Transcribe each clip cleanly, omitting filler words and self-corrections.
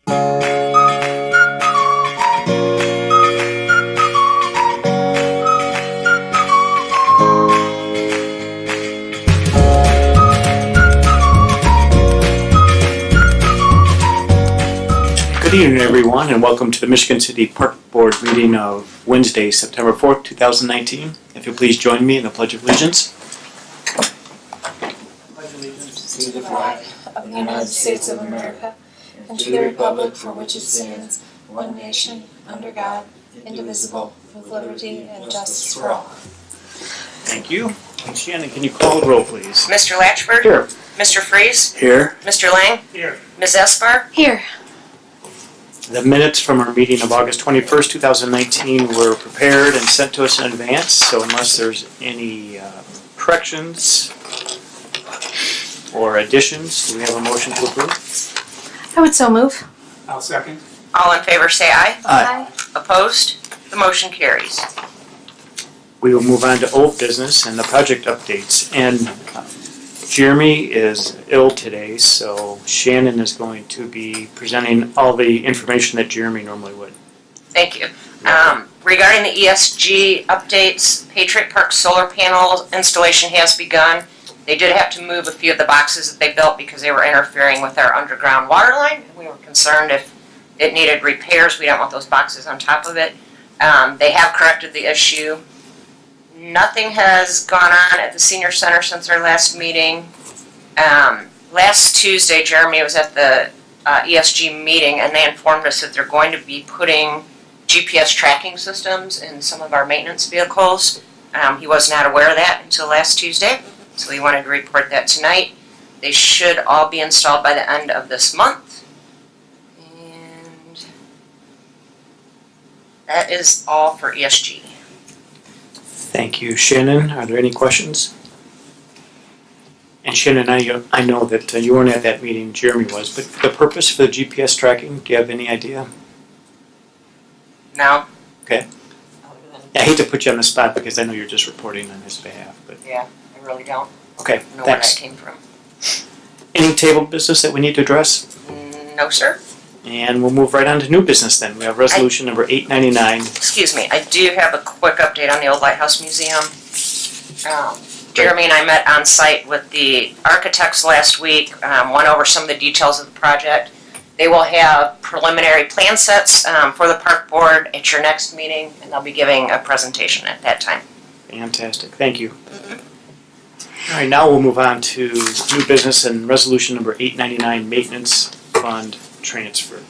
Good evening, everyone, and welcome to the Michigan City Park Board meeting of Wednesday, September 4th, 2019. If you'll please join me in the Pledge of Allegiance. Pledge allegiance to the flag of the United States of America and to the republic for which it stands, one nation, under God, indivisible, with liberty and justice for all. Thank you. And Shannon, can you call the roll, please? Mr. Latchford? Here. Mr. Freeze? Here. Mr. Lang? Here. Ms. Espar? Here. The minutes from our meeting of August 21st, 2019 were prepared and sent to us in advance, so unless there's any corrections or additions, do we have a motion to approve? I would so move. I'll second. All in favor say aye. Aye. Opposed? The motion carries. We will move on to old business and the project updates. And Jeremy is ill today, so Shannon is going to be presenting all the information that Jeremy normally would. Thank you. Regarding the ESG updates, Patriot Park solar panel installation has begun. They did have to move a few of the boxes that they built because they were interfering with our underground water line. We were concerned if it needed repairs, we don't want those boxes on top of it. They have corrected the issue. Nothing has gone on at the senior center since our last meeting. Last Tuesday, Jeremy was at the ESG meeting, and they informed us that they're going to be putting GPS tracking systems in some of our maintenance vehicles. He was not aware of that until last Tuesday, so he wanted to report that tonight. They should all be installed by the end of this month. And that is all for ESG. Thank you, Shannon. Are there any questions? And Shannon, I know that you weren't at that meeting, Jeremy was, but the purpose for the GPS tracking, do you have any idea? No? Okay. I hate to put you on the spot because I know you're just reporting on his behalf, but Yeah, I really don't okay, know where that thanks. came from. Any table business that we need to address? No, sir. And we'll move right on to new business then. We have resolution number 899. Excuse me, I do have a quick update on the Old Lighthouse Museum. Jeremy and I met on site with the architects last week, went over some of the details of the project. They will have preliminary plan sets for the park board at your next meeting, and they'll be giving a presentation at that time. Fantastic, thank you. All right, now we'll move on to new business and resolution number 899, maintenance fund transfer.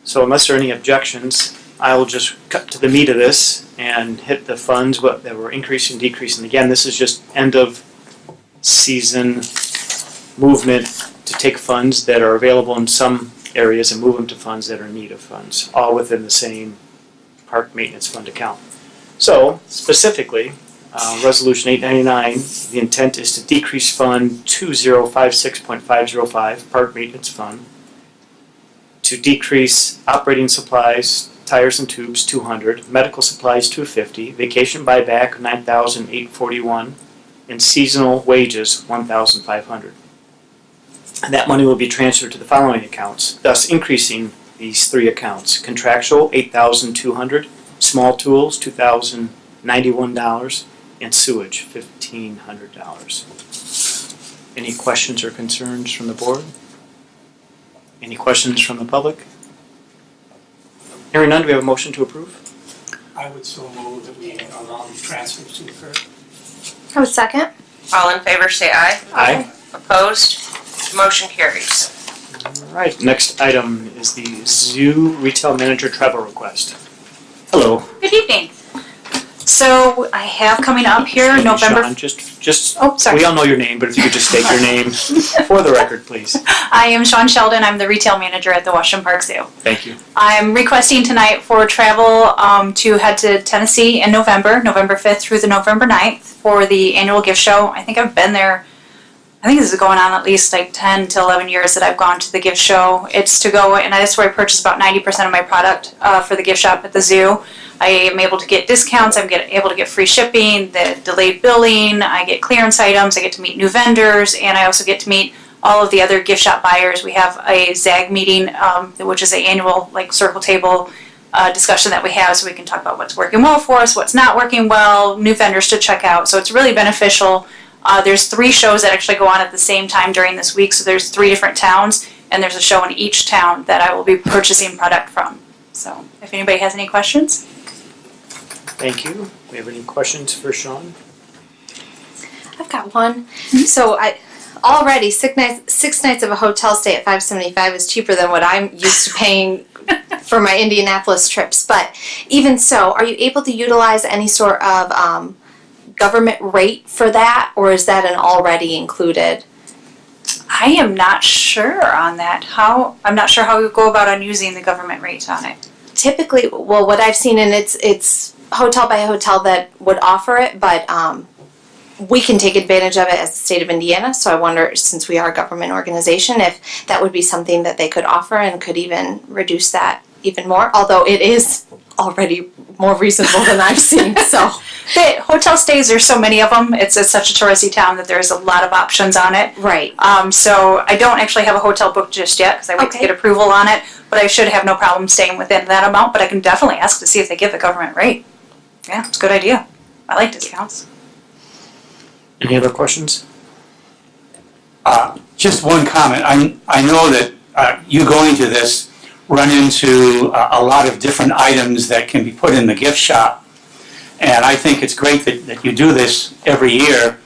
So unless there are any objections, I will just cut to the meat of this and hit the funds that were increasing, decreasing. Again, this is just end of season movement to take funds that are available in some areas and move them to funds that are in need of funds, all within the same park maintenance fund account. So specifically, resolution 899, the intent is to decrease fund 2056.505, park maintenance fund, to decrease operating supplies, tires and tubes 200, medical supplies 250, vacation buyback 9,841, and seasonal wages 1,500. And that money will be transferred to the following accounts, thus increasing these three accounts: contractual 8,200, small tools $2,091, and sewage $1,500. Any questions or concerns from the board? Any questions from the public? Hearing none, do we have a motion to approve? I would so move that we allow these transfers to occur. I would second. All in favor say aye. Aye. Opposed? Motion carries. All right, next item is the zoo retail manager travel request. Hello. Good evening. So I have coming up here Excuse me, November. Sean, just Oh, sorry. we all know your name, but if you could just state your name for the record, please. I am Sean Sheldon. I'm the retail manager at the Washington Park Zoo. Thank you. I'm requesting tonight for travel to head to Tennessee in November 5th through the November 9th for the annual gift show. I think I've been there. I think this is going on at least like 10 to 11 years that I've gone to the gift show. It's to go, and that's where I purchase about 90% of my product for the gift shop at the zoo. I am able to get discounts, I'm able to get free shipping, the delayed billing, I get clearance items, I get to meet new vendors, and I also get to meet all of the other gift shop buyers. We have a ZAG meeting, which is an annual like circle table discussion that we have, so we can talk about what's working well for us, what's not working well, new vendors to check out. So it's really beneficial. There's 3 shows that actually go on at the same time during this week. So there's 3 different towns, and there's a show in each town that I will be purchasing product from. So if anybody has any questions. Thank you. We have any questions for Sean? I've got one. So already 6 nights of a hotel stay at $575 is cheaper than what I'm used to paying for my Indianapolis trips. But even so, are you able to utilize any sort of government rate for that, or is that an already included? I am not sure on that. I'm not sure how we go about on using the government rates on it. Typically, well, what I've seen, and it's hotel by hotel that would offer it, but we can take advantage of it as the state of Indiana. So I wonder, since we are a government organization, if that would be something that they could offer and could even reduce that even more, although it is already more reasonable than I've seen. So The hotel stays, there's so many of them. It's such a touristy town that there's a lot of options on it. right. So I don't actually have a hotel booked just yet because I wait to Okay. get approval on it. But I should have no problem staying within that amount. But I can definitely ask to see if they give the government rate. Yeah, it's a good idea. I like discounts. Any other questions? Just one comment. I know that you going to this run into a lot of different items that can be put in the gift shop. And I think it's great that you do this every year.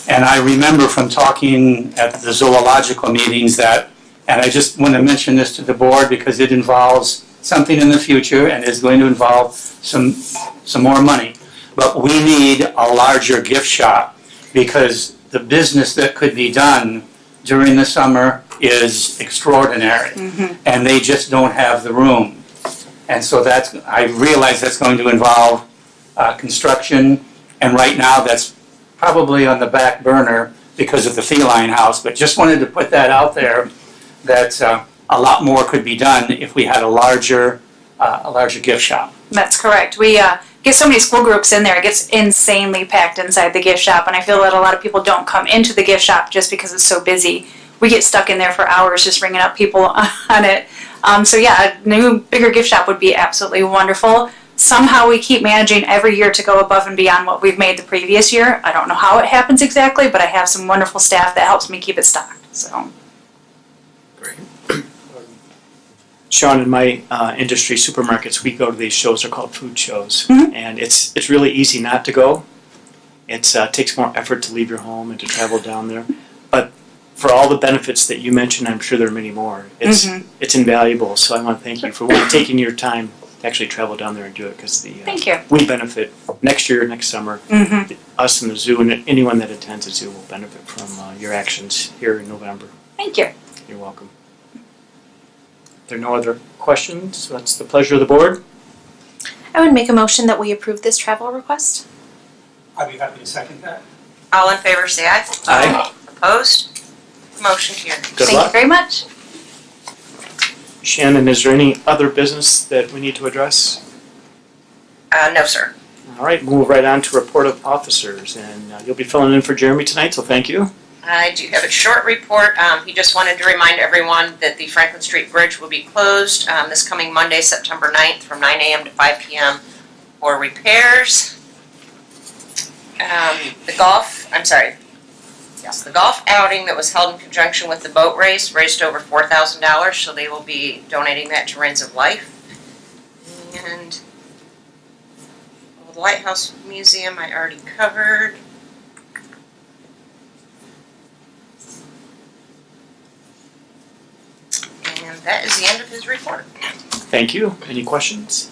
And I remember from talking at the zoological meetings that, and I just want to mention this to the board because it involves something in the future and is going to involve some more money. But we need a larger gift shop because the business that could be done during the summer is extraordinary. And they just don't have the room. And so I realize that's going to involve construction, and right now that's probably on the back burner because of the feline house, but just wanted to put that out there that a lot more could be done if we had a larger gift shop. That's correct. We get so many school groups in there. It gets insanely packed inside the gift shop, and I feel that a lot of people don't come into the gift shop just because it's so busy. We get stuck in there for hours just ringing up people on it. So yeah, a new, bigger gift shop would be absolutely wonderful. Somehow we keep managing every year to go above and beyond what we've made the previous year. I don't know how it happens exactly, but I have some wonderful staff that helps me keep it stocked. So Sean, in my industry, supermarkets, we go to these shows. They're called food shows, and it's really easy not to go. It takes more effort to leave your home and to travel down there, but for all the benefits that you mentioned, I'm sure there are many more. It's invaluable. So I want to thank you for taking your time to actually travel down there and do it because thank you. we benefit next year, next summer. Us and the zoo and anyone that attends the zoo will benefit from your actions here in November. Thank you. You're welcome. If there are no other questions, that's the pleasure of the board. I would make a motion that we approve this travel request. I'd be happy to second that. All in favor, say aye. Aye. Opposed? Motion carried. Good Thank luck. you very much. Shannon, is there any other business that we need to address? No, sir. All right, move right on to report of officers, and you'll be filling in for Jeremy tonight, so thank you. I do have a short report. He just wanted to remind everyone that the Franklin Street Bridge will be closed this coming Monday, September 9th from 9 a.m. to 5 p.m. for repairs. The golf outing that was held in conjunction with the boat race raised over $4,000, so they will be donating that to Reigns of Life. And the Lighthouse Museum I already covered. And that is the end of his report. Thank you. Any questions?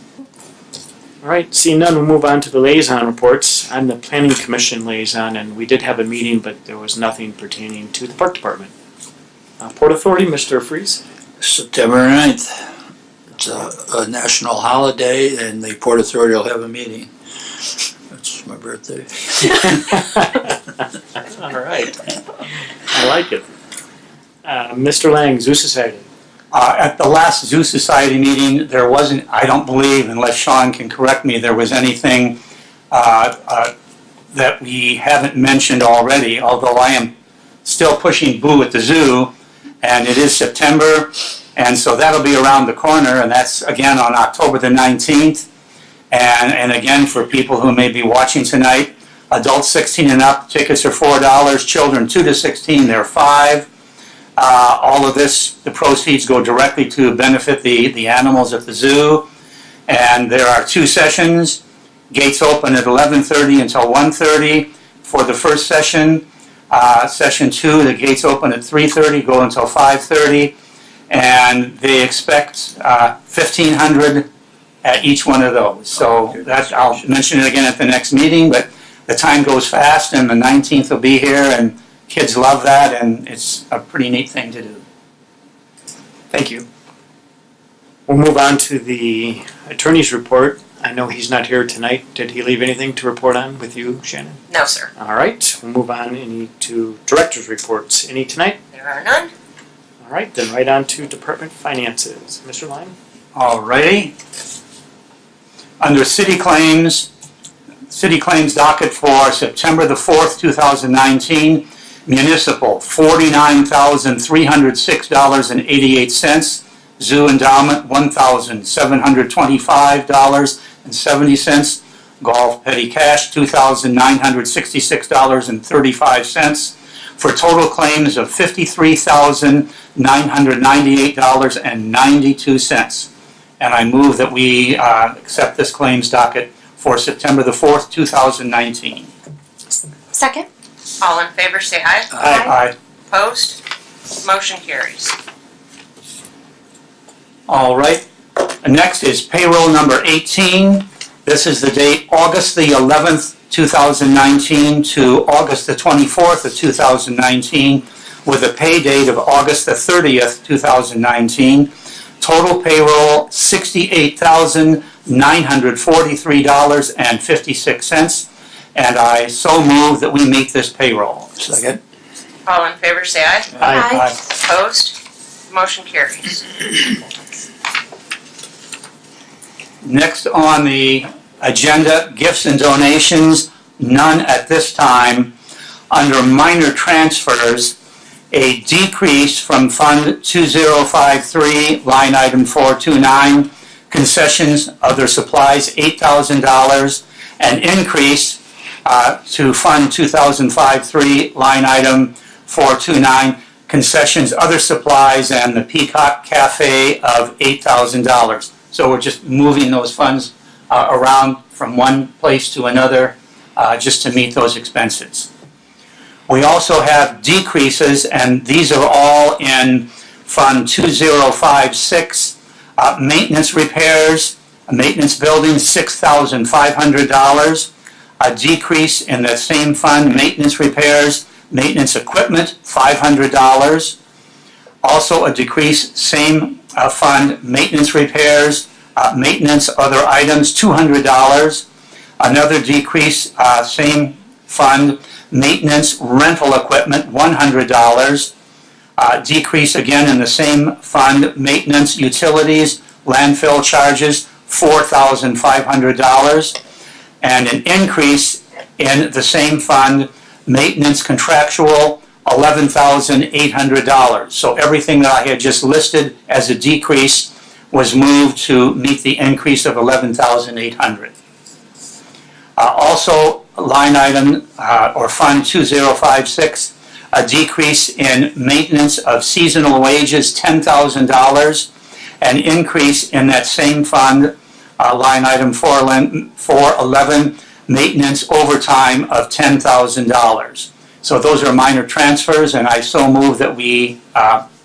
All right, seeing none, we'll move on to the liaison reports. I'm the Planning Commission liaison, and we did have a meeting, but there was nothing pertaining to the Park Department. Port Authority, Mr. Freeze. September 9th. It's a national holiday, and the Port Authority will have a meeting. That's my birthday. All right. I like it. Mr. Lang, Zoo Society. At the last Zoo Society meeting, there wasn't, I don't believe, unless Sean can correct me, there was anything that we haven't mentioned already, although I am still pushing Boo at the Zoo and it is September, and so that'll be around the corner, and that's again on October the 19th. And again, for people who may be watching tonight, adults 16 and up, tickets are $4. Children 2 to 16, they're $5. All of this, the proceeds go directly to benefit the animals at the zoo. And there are 2 sessions. Gates open at 11:30 until 1:30 for the first session. Session 2, the gates open at 3:30, go until 5:30. And they expect 1,500 at each one of those. So that, I'll mention it again at the next meeting, but the time goes fast, and the 19th will be here, and kids love that, and it's a pretty neat thing to do. Thank you. We'll move on to the attorney's report. I know he's not here tonight. Did he leave anything to report on with you, Shannon? No, sir. All right, we'll move on to director's reports. Any tonight? There are none. All right, then right on to department finances. Mr. Lyon? Alrighty. Under city claims docket for September the 4th, 2019, municipal, $49,306.88. Zoo endowment, $1,725.70. Golf petty cash, $2,966.35. For total claims of $53,998.92. And I move that we accept this claims docket for September the 4th, 2019. Second? All in favor, say aye. Aye. Opposed? Motion carries. All right. Next is payroll number 18. This is the date August the 11th, 2019 to August the 24th of 2019 with a pay date of August the 30th, 2019. Total payroll, $68,943.56, and I so move that we meet this payroll. Second. All in favor, say aye. Aye. Opposed? Motion carries. Next on the agenda, gifts and donations, none at this time. Under minor transfers, a decrease from Fund 2053, line item 429, concessions, other supplies, $8,000. An increase to Fund 2053, line item 429, concessions, other supplies, and the Peacock Cafe of $8,000. So we're just moving those funds around from one place to another just to meet those expenses. We also have decreases, and these are all in Fund 2056, maintenance repairs, maintenance buildings, $6,500. A decrease in the same fund, maintenance repairs, maintenance equipment, $500. Also a decrease, same fund, maintenance repairs, maintenance other items, $200. Another decrease, same fund, maintenance rental equipment, $100. Decrease again in the same fund, maintenance utilities, landfill charges, $4,500. And an increase in the same fund, maintenance contractual, $11,800. So everything that I had just listed as a decrease was moved to meet the increase of $11,800. Also, line item or Fund 2056, a decrease in maintenance of seasonal wages, $10,000. An increase in that same fund, line item 411, maintenance overtime of $10,000. So those are minor transfers, and I so move that we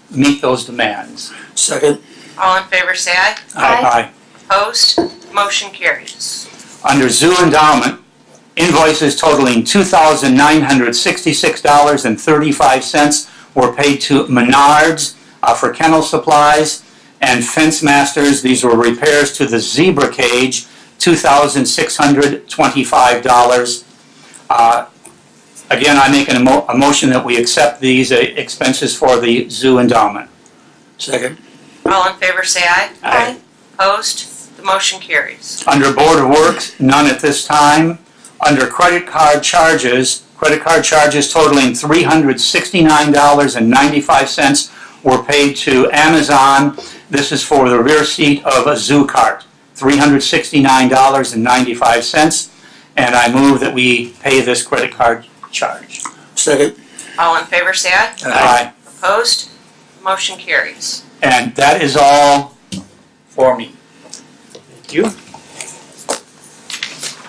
meet those demands. Second. All in favor, say aye. Aye. Opposed? Motion carries. Under zoo endowment, invoices totaling $2,966.35 were paid to Menards for kennel supplies, and Fence Masters, these were repairs to the zebra cage, $2,625. Again, I make a motion that we accept these expenses for the zoo endowment. Second. All in favor, say aye. Aye. Opposed? The motion carries. Under Board of Works, none at this time. Under credit card charges totaling $369.95 were paid to Amazon. This is for the rear seat of a zoo cart, $369.95. And I move that we pay this credit card charge. Second. All in favor, say aye. Aye. Opposed? Motion carries. And that is all for me. Thank you.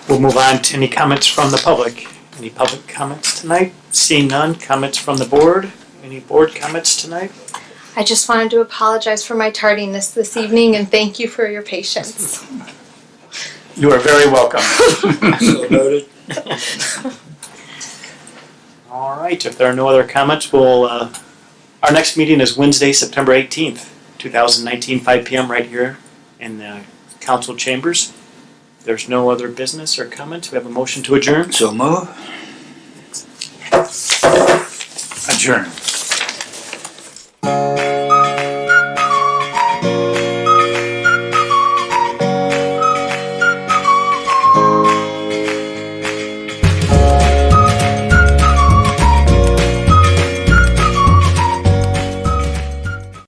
We'll move on to any comments from the public. Any public comments tonight? Seeing none, comments from the board? Any board comments tonight? I just wanted to apologize for my tardiness this evening and thank you for your patience. You are very welcome. So noted. All right, if there are no other comments, our next meeting is Wednesday, September 18th, 2019, 5 p.m. right here in the council chambers. If there's no other business or comments, we have a motion to adjourn. So move. Adjourn.